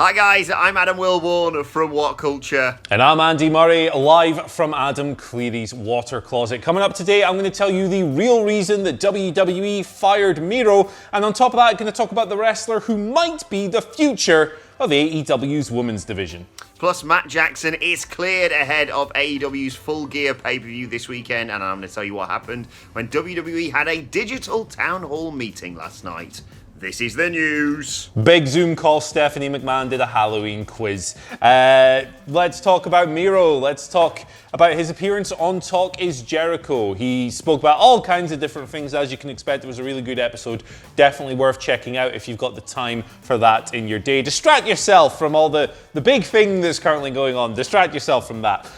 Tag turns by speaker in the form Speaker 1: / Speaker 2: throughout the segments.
Speaker 1: Hi guys, I'm Adam Wilborn from WhatCulture.
Speaker 2: And I'm Andy Murray, live from Adam Cleary's water closet. Coming up today, I'm going to tell you the real reason that WWE fired Miro. And on top of that, I'm going to talk about the wrestler who might be the future of AEW's women's division.
Speaker 1: Plus, Matt Jackson is cleared ahead of AEW's Full Gear pay-per-view this weekend. And I'm going to tell you what happened when WWE had a digital town hall meeting last night. This is the news.
Speaker 2: Big Zoom call. Stephanie McMahon did a Halloween quiz. Let's talk about Miro. Let's talk about his appearance on Talk is Jericho. He spoke about all kinds of different things, as you can expect. It was a really good episode. Definitely worth checking out if you've got the time for that in your day. Distract yourself from all the big thing that's currently going on. Distract yourself from that.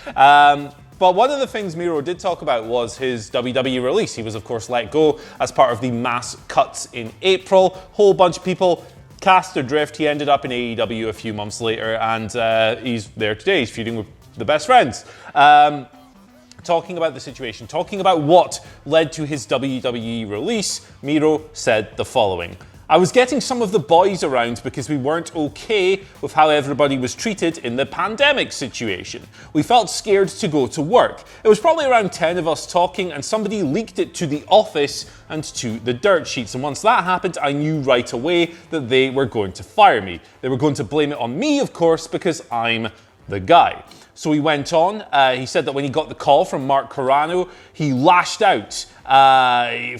Speaker 2: But one of the things Miro did talk about was his WWE release. He was, of course, let go as part of the mass cuts in April. Whole bunch of people cast adrift. He ended up in AEW a few months later, and he's there today. He's feuding with the Best Friends. Talking about the situation, talking about what led to his WWE release, Miro said the following. I was getting some of the boys around because we weren't okay with how everybody was treated in the pandemic situation. We felt scared to go to work. It was probably around 10 of us talking, and somebody leaked it to the office and to the dirt sheets. And once that happened, I knew right away that they were going to fire me. They were going to blame it on me, of course, because I'm the guy. So he went on. He said that when he got the call from Mark Carrano, he lashed out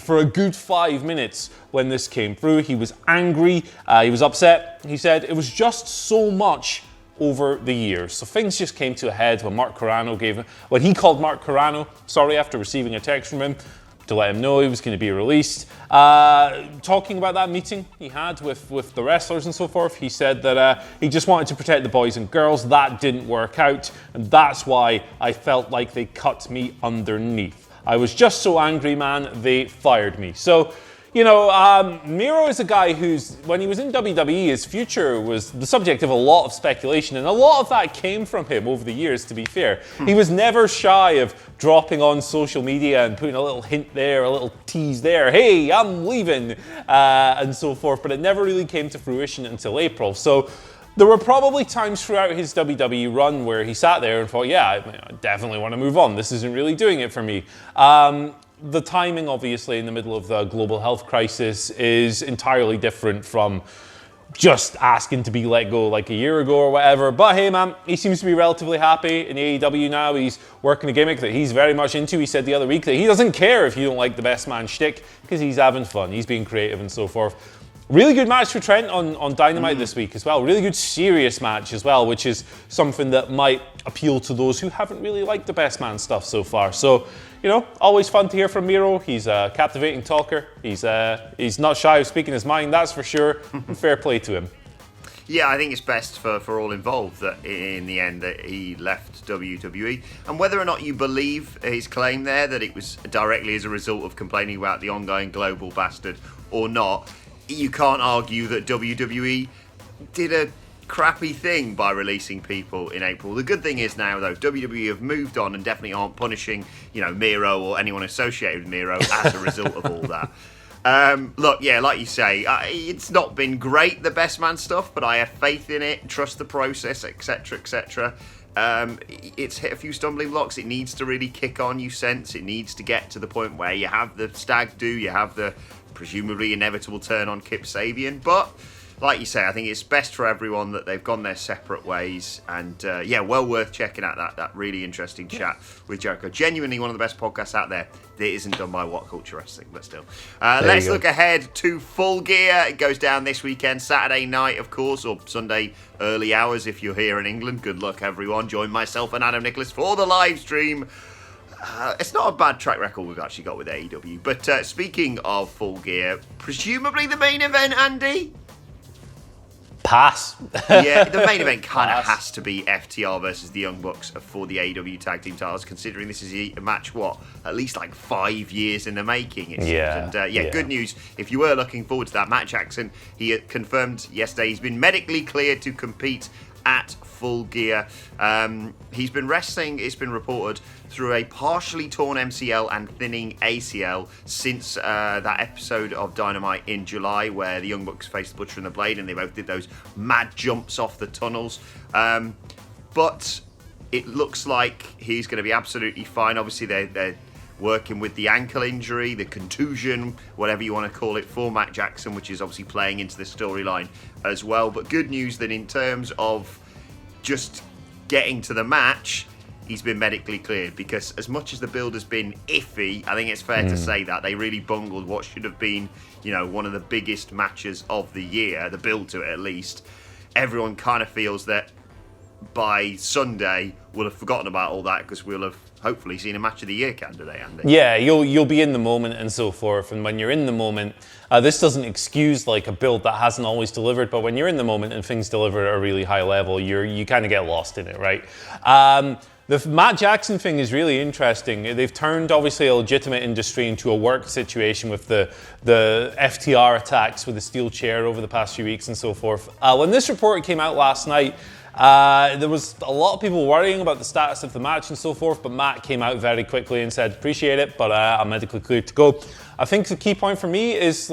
Speaker 2: for a good 5 minutes when this came through. He was angry. He was upset. He said it was just so much over the years. So things just came to a head when he called Mark Carrano, after receiving a text from him, to let him know he was going to be released. Talking about that meeting he had with the wrestlers and so forth, he said that he just wanted to protect the boys and girls. That didn't work out, and that's why I felt like they cut me underneath. I was just so angry, man, they fired me. So, Miro is a guy who's, when he was in WWE, his future was the subject of a lot of speculation, and a lot of that came from him over the years, to be fair. He was never shy of dropping on social media and putting a little hint there, a little tease there, hey, I'm leaving, and so forth, but it never really came to fruition until April. So there were probably times throughout his WWE run where he sat there and thought, yeah, I definitely want to move on. This isn't really doing it for me. The timing, obviously, in the middle of the global health crisis is entirely different from just asking to be let go like a year ago or whatever. But hey, man, he seems to be relatively happy in AEW now. He's working a gimmick that he's very much into. He said the other week that he doesn't care if you don't like the best man shtick because he's having fun. He's being creative and so forth. Really good match for Trent on Dynamite this week as well. Really good, serious match as well, which is something that might appeal to those who haven't really liked the best man stuff so far. So, always fun to hear from Miro. He's a captivating talker. He's not shy of speaking his mind, that's for sure. And fair play to him.
Speaker 1: Yeah, I think it's best for all involved that in the end that he left WWE. And whether or not you believe his claim there that it was directly as a result of complaining about the ongoing global bastard or not, you can't argue that WWE did a crappy thing by releasing people in April. The good thing is now, though, WWE have moved on and definitely aren't punishing, Miro or anyone associated with Miro as a result of all that. Look, yeah, like you say, it's not been great, the best man stuff, but I have faith in it, trust the process, etc., etc. It's hit a few stumbling blocks. It needs to really kick on, you sense. It needs to get to the point where you have the stag do, you have the presumably inevitable turn on Kip Sabian, but like you say, I think it's best for everyone that they've gone their separate ways, and well worth checking out that really interesting chat with Jericho. Genuinely one of the best podcasts out there that isn't done by WhatCulture Wrestling, but still. Let's look ahead to Full Gear. It goes down this weekend, Saturday night, of course, or Sunday early hours if you're here in England. Good luck, everyone. Join myself and Adam Nicholas for the live stream. It's not a bad track record we've actually got with AEW. But speaking of Full Gear, presumably the main event, Andy?
Speaker 2: Pass.
Speaker 1: Yeah, the main event kind of has to be FTR versus the Young Bucks for the AEW Tag Team titles, considering this is a match, at least like 5 years in the making, it seems. And good news, if you were looking forward to that, Matt Jackson, he confirmed yesterday he's been medically cleared to compete at Full Gear. He's been wrestling, it's been reported, through a partially torn MCL and thinning ACL since that episode of Dynamite in July where the Young Bucks faced the Butcher and the Blade and they both did those mad jumps off the tunnels. But it looks like he's going to be absolutely fine. Obviously, they're working with the ankle injury, the contusion, whatever you want to call it, for Matt Jackson, which is obviously playing into the storyline as well. But good news that in terms of just getting to the match, he's been medically cleared, because as much as the build has been iffy, I think it's fair to say that they really bungled what should have been, one of the biggest matches of the year, the build to it at least. Everyone kind of feels that by Sunday we'll have forgotten about all that because we'll have hopefully seen a match of the year candidate, Andy.
Speaker 2: Yeah, you'll be in the moment and so forth, and when you're in the moment, this doesn't excuse like a build that hasn't always delivered, but when you're in the moment and things deliver at a really high level, you kind of get lost in it, right? The Matt Jackson thing is really interesting. They've turned obviously a legitimate industry into a work situation with the FTR attacks with the steel chair over the past few weeks and so forth. When this report came out last night, there was a lot of people worrying about the status of the match and so forth, but Matt came out very quickly and said, appreciate it, but I'm medically cleared to go. I think the key point for me is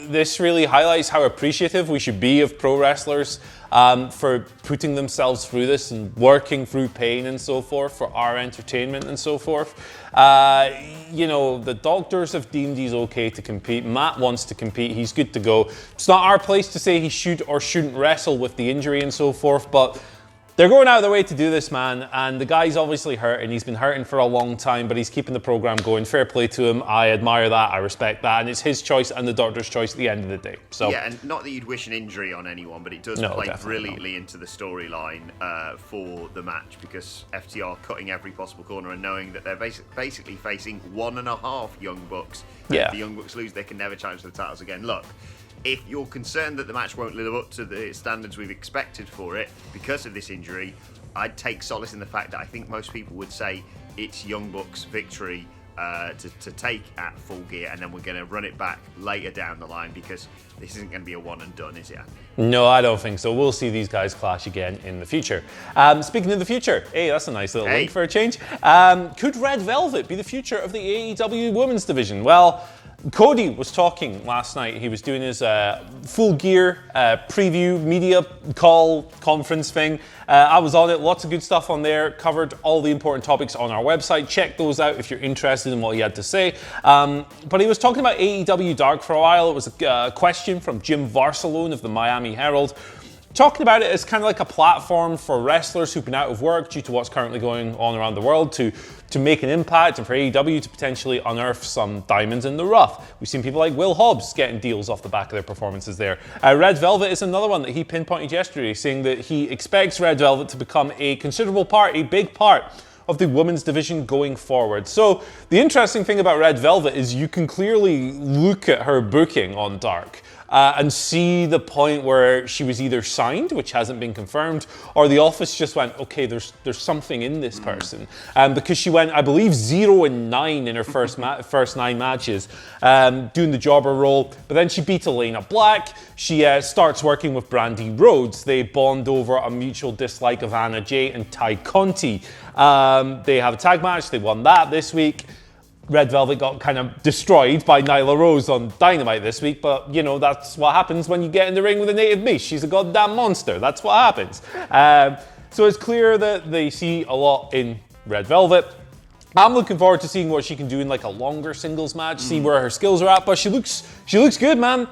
Speaker 2: this really highlights how appreciative we should be of pro wrestlers for putting themselves through this and working through pain and so forth for our entertainment and so forth. The doctors have deemed he's okay to compete. Matt wants to compete. He's good to go. It's not our place to say he should or shouldn't wrestle with the injury and so forth, but they're going out of their way to do this, man, and the guy's obviously hurt, and he's been hurting for a long time, but he's keeping the program going. Fair play to him. I admire that. I respect that, and it's his choice and the doctor's choice at the end of the day. So
Speaker 1: yeah, and not that you'd wish an injury on anyone, but it does play brilliantly into the storyline for the match, because FTR cutting every possible corner and knowing that they're basically facing 1.5 Young Bucks.
Speaker 2: Yeah.
Speaker 1: If the Young Bucks lose, they can never challenge the titles again. Look, if you're concerned that the match won't live up to the standards we've expected for it because of this injury, I'd take solace in the fact that I think most people would say it's Young Bucks' victory to take at Full Gear, and then we're going to run it back later down the line, because this isn't going to be a one and done, is it, Andy?
Speaker 2: No, I don't think so. We'll see these guys clash again in the future. Speaking of the future, hey, that's a nice little link for a change. Could Red Velvet be the future of the AEW Women's Division? Well, Cody was talking last night. He was doing his Full Gear preview media call conference thing. I was on it. Lots of good stuff on there. Covered all the important topics on our website. Check those out if you're interested in what he had to say. But he was talking about AEW Dark for a while. It was a question from Jim Varsalone of the Miami Herald, talking about it as kind of like a platform for wrestlers who've been out of work due to what's currently going on around the world to make an impact, and for AEW to potentially unearth some diamonds in the rough. We've seen people like Will Hobbs getting deals off the back of their performances there. Red Velvet is another one that he pinpointed yesterday, saying that he expects Red Velvet to become a considerable part, a big part of the women's division going forward. So the interesting thing about Red Velvet is you can clearly look at her booking on Dark and see the point where she was either signed, which hasn't been confirmed, or the office just went, okay, there's something in this person. Because she went, I believe, 0-9 in her first 9 matches, doing the jobber role. But then she beat Elena Black. She starts working with Brandy Rhodes. They bond over a mutual dislike of Anna Jay and Ty Conti. They have a tag match. They won that this week. Red Velvet got kind of destroyed by Nyla Rose on Dynamite this week, but that's what happens when you get in the ring with a native beast. She's a goddamn monster. That's what happens. So it's clear that they see a lot in Red Velvet. I'm looking forward to seeing what she can do in like a longer singles match, see where her skills are at, but she looks good, man.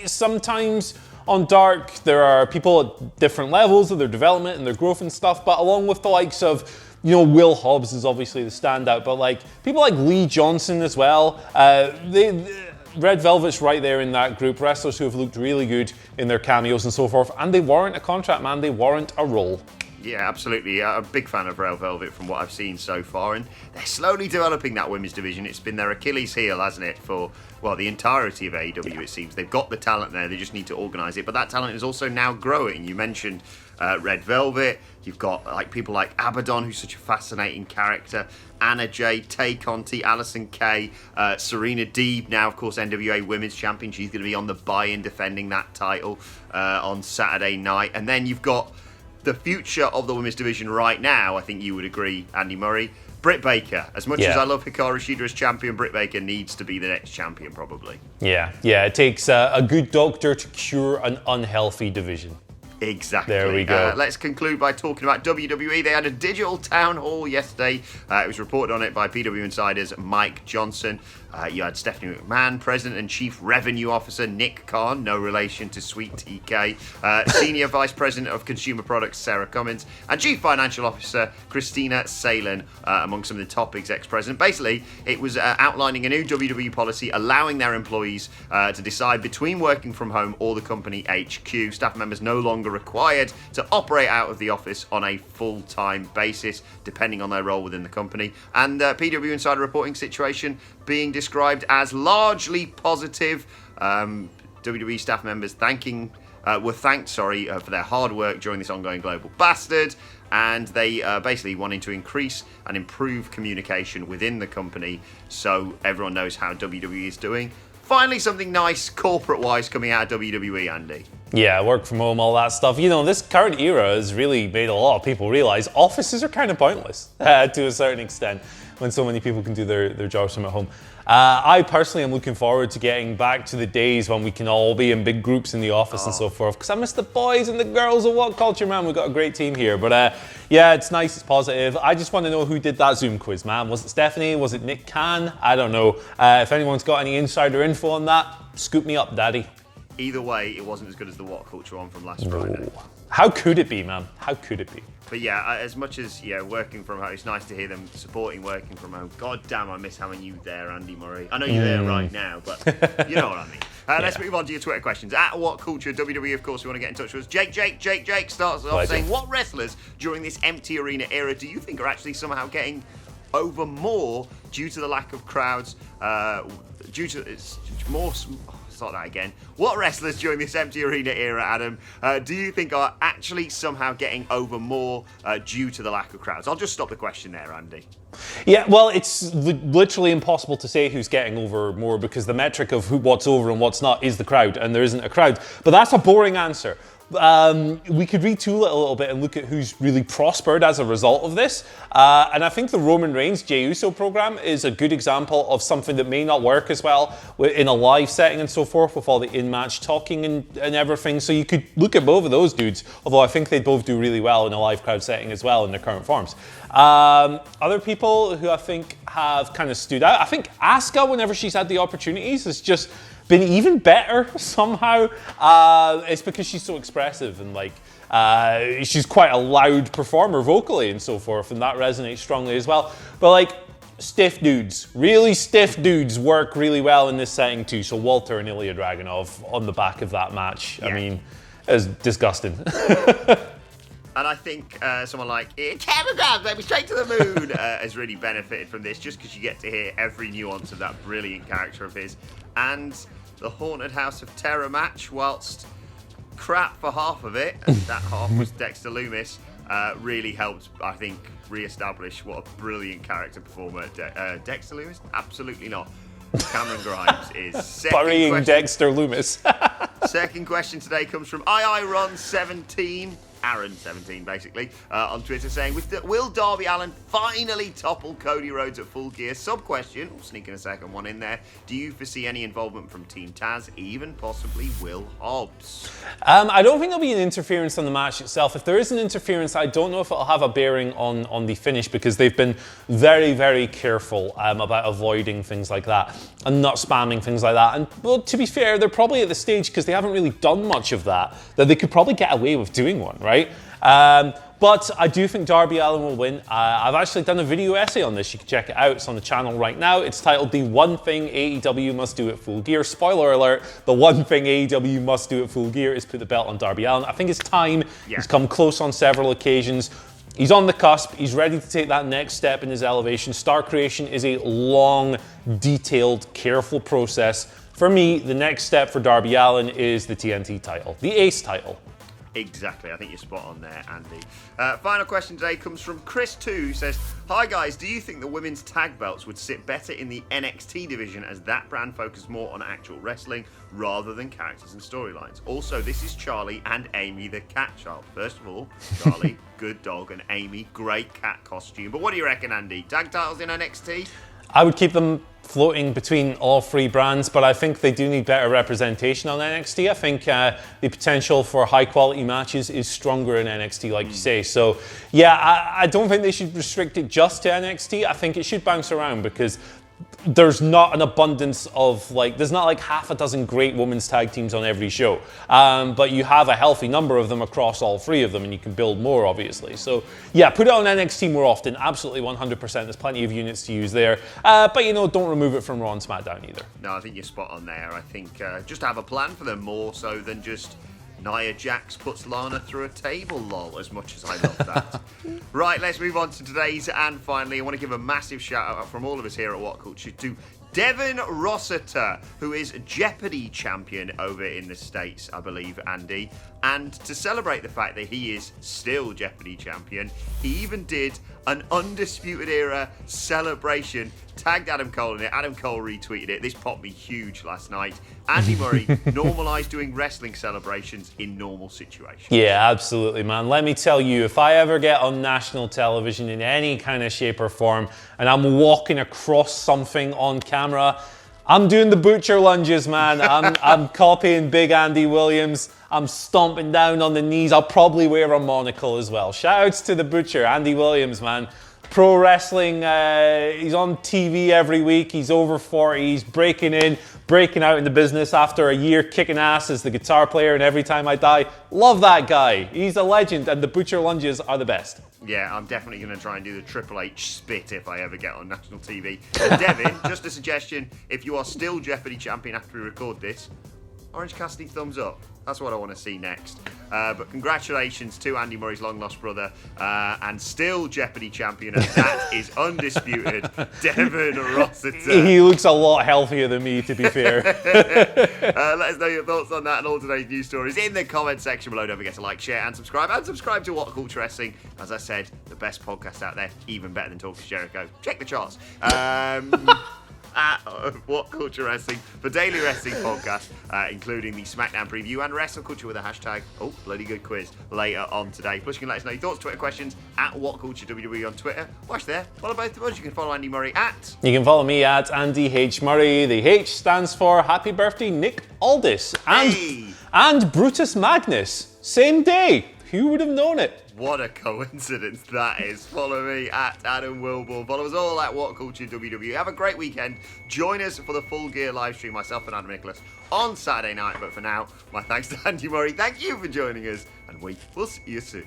Speaker 2: Sometimes on Dark, there are people at different levels of their development and their growth and stuff, but along with the likes of Will Hobbs is obviously the standout, but people like Lee Johnson as well. Red Velvet's right there in that group. Wrestlers who have looked really good in their cameos and so forth, and they warrant a contract, man. They warrant a role.
Speaker 1: Yeah, absolutely. I'm a big fan of Red Velvet from what I've seen so far, and they're slowly developing that women's division. It's been their Achilles heel, hasn't it, for, well, the entirety of AEW, it seems. They've got the talent there, they just need to organise it, but that talent is also now growing. You mentioned Red Velvet, you've got people like Abaddon, who's such a fascinating character, Anna Jay, Tay Conti, Allysin Kay, Serena Deeb, now, of course, NWA Women's Champion. She's going to be on the buy-in defending that title on Saturday night. And then you've got the future of the women's division right now, I think you would agree, Andy Murray. Britt Baker. As much as I love Hikaru Shida as champion, Britt Baker needs to be the next champion, probably.
Speaker 2: Yeah. It takes a good doctor to cure an unhealthy division.
Speaker 1: Exactly.
Speaker 2: There we go.
Speaker 1: Let's conclude by talking about WWE. They had a digital town hall yesterday. It was reported on it by PW Insider's Mike Johnson. You had Stephanie McMahon, President and Chief Revenue Officer Nick Khan, no relation to Sweet TK, Senior Vice President of Consumer Products Sarah Cummins, and Chief Financial Officer Christina Salen, among some of the top execs present. Basically, it was outlining a new WWE policy allowing their employees to decide between working from home or the company HQ. Staff members no longer required to operate out of the office on a full-time basis, depending on their role within the company. And PW Insider reporting situation being described as largely positive. WWE staff members were thanked for their hard work during this ongoing global bastard, and they basically wanting to increase and improve communication within the company so everyone knows how WWE is doing. Finally, something nice corporate-wise coming out of WWE, Andy.
Speaker 2: Yeah, work from home, all that stuff. You know, this current era has really made a lot of people realise offices are kind of pointless to a certain extent when so many people can do their jobs from at home. I personally am looking forward to getting back to the days when we can all be in big groups in the office and so forth, because I miss the boys and the girls of WhatCulture, man. We've got a great team here. But yeah, it's nice, it's positive. I just want to know who did that Zoom quiz, man. Was it Stephanie? Was it Nick Khan? I don't know. If anyone's got any insider info on that, scoop me up, daddy.
Speaker 1: Either way, it wasn't as good as the WhatCulture one from last Friday.
Speaker 2: How could it be, man? How could it be?
Speaker 1: But yeah, as much as working from home, it's nice to hear them supporting working from home. God damn, I miss having you there, Andy Murray. I know you're there right now, but you know what I mean. Let's move on to your Twitter questions. At WhatCulture, WWE, of course, we want to get in touch with us. Jake starts off saying, what wrestlers during this empty arena era do you think are actually somehow getting over more due to the lack of crowds, Start that again. What wrestlers during this empty arena era, Adam, do you think are actually somehow getting over more due to the lack of crowds? I'll just stop the question there, Andy.
Speaker 2: Yeah, well, it's literally impossible to say who's getting over more because the metric of what's over and what's not is the crowd, and there isn't a crowd. But that's a boring answer. We could retool it a little bit and look at who's really prospered as a result of this. And I think the Roman Reigns Jey Uso program is a good example of something that may not work as well in a live setting and so forth with all the in-match talking and everything. So you could look at both of those dudes, although I think they'd both do really well in a live crowd setting as well in their current forms. Other people who I think have kind of stood out, I think Asuka, whenever she's had the opportunities, has just been even better somehow. It's because she's so expressive and she's quite a loud performer vocally and so forth, and that resonates strongly as well. But stiff dudes, really stiff dudes work really well in this setting too. So Walter and Ilya Dragunov on the back of that match, I mean, it was disgusting.
Speaker 1: And I think someone like Kevin Grant, baby, straight to the moon, has really benefited from this, just because you get to hear every nuance of that brilliant character of his. And the Haunted House of Terror match, whilst crap for half of it, and that half was Dexter Lumis, really helped, I think, re-establish what a brilliant character performer Dexter Lumis? Absolutely not. Cameron Grimes is
Speaker 2: burying Dexter Lumis.
Speaker 1: Second question today comes from IIRon17. Aaron17, basically, on Twitter, saying, will Darby Allin finally topple Cody Rhodes at Full Gear? Sub-question, sneaking a second one in there. Do you foresee any involvement from Team Taz, even possibly Will Hobbs?
Speaker 2: I don't think there'll be an interference on the match itself. If there is an interference, I don't know if it'll have a bearing on the finish, because they've been very, very careful about avoiding things like that and not spamming things like that. And, well, to be fair, they're probably at the stage, because they haven't really done much of that they could probably get away with doing one, right? But I do think Darby Allin will win. I've actually done a video essay on this. You can check it out. It's on the channel right now. It's titled The One Thing AEW Must Do at Full Gear. Spoiler alert, the one thing AEW must do at Full Gear is put the belt on Darby Allin. I think it's time. Yeah. He's come close on several occasions. He's on the cusp. He's ready to take that next step in his elevation. Star creation is a long, detailed, careful process. For me, the next step for Darby Allin is the TNT title, the Ace title.
Speaker 1: Exactly, I think you're spot on there, Andy. Final question today comes from Chris2, who says, "Hi guys, do you think the women's tag belts would sit better in the NXT division as that brand focused more on actual wrestling rather than characters and storylines? Also, this is Charlie and Amy the cat child." First of all, Charlie, good dog, and Amy, great cat costume. But what do you reckon, Andy? Tag titles in NXT?
Speaker 2: I would keep them floating between all three brands, but I think they do need better representation on NXT. I think the potential for high quality matches is stronger in NXT, like you say. So yeah, I don't think they should restrict it just to NXT. I think it should bounce around because there's not an abundance of there's not like half a dozen great women's tag teams on every show. But you have a healthy number of them across all three of them, and you can build more, obviously. So yeah, put it on NXT more often. Absolutely 100%. There's plenty of units to use there. But don't remove it from Raw and SmackDown either.
Speaker 1: No, I think you're spot on there. I think just have a plan for them more so than just Nia Jax puts Lana through a table, lol, as much as I love that. Right, let's move on to today's, and finally, I want to give a massive shout out from all of us here at WhatCulture to Devin Rossiter, who is Jeopardy champion over in the States, I believe, Andy. And to celebrate the fact that he is still Jeopardy champion, he even did an Undisputed Era celebration, tagged Adam Cole in it. Adam Cole retweeted it. This popped me huge last night. Andy Murray normalised doing wrestling celebrations in normal situations.
Speaker 2: Yeah, absolutely, man. Let me tell you, if I ever get on national television in any kind of shape or form and I'm walking across something on camera, I'm doing the butcher lunges, man. I'm copying Big Andy Williams. I'm stomping down on the knees. I'll probably wear a monocle as well. Shout outs to the butcher, Andy Williams, man. Pro wrestling, he's on TV every week. He's over 40. He's breaking out in the business after a year kicking ass as the guitar player in Every Time I Die. Love that guy. He's a legend, and the butcher lunges are the best.
Speaker 1: Yeah, I'm definitely going to try and do the Triple H spit if I ever get on national TV. And Devin, just a suggestion, if you are still Jeopardy champion after we record this, Orange Cassidy thumbs up. That's what I want to see next. But congratulations to Andy Murray's long-lost brother and still Jeopardy champion, and that is undisputed, Devin Rossiter.
Speaker 2: He looks a lot healthier than me, to be fair.
Speaker 1: Let us know your thoughts on that and all today's news stories in the comment section below. Don't forget to like, share, and subscribe. And subscribe to WhatCulture Wrestling. As I said, the best podcast out there, even better than Talk to Jericho. Check the charts. At WhatCulture Wrestling for daily wrestling podcasts, including the SmackDown preview and Wrestle Culture with a hashtag, bloody good quiz, later on today. Plus, you can let us know your thoughts, Twitter questions at WhatCulture WWE on Twitter. Watch there. Follow both of us. You can follow Andy Murray at...
Speaker 2: You can follow me at Andy H. Murray. The H stands for Happy Birthday, Nick Aldis. And Brutus Magnus. Same day. Who would have known it?
Speaker 1: What a coincidence that is. Follow me at Adam Wilborn. Follow us all at WhatCulture WWE. Have a great weekend. Join us for the Full Gear live stream, myself and Adam Nicholas, on Saturday night. But for now, my thanks to Andy Murray. Thank you for joining us, and we will see you soon.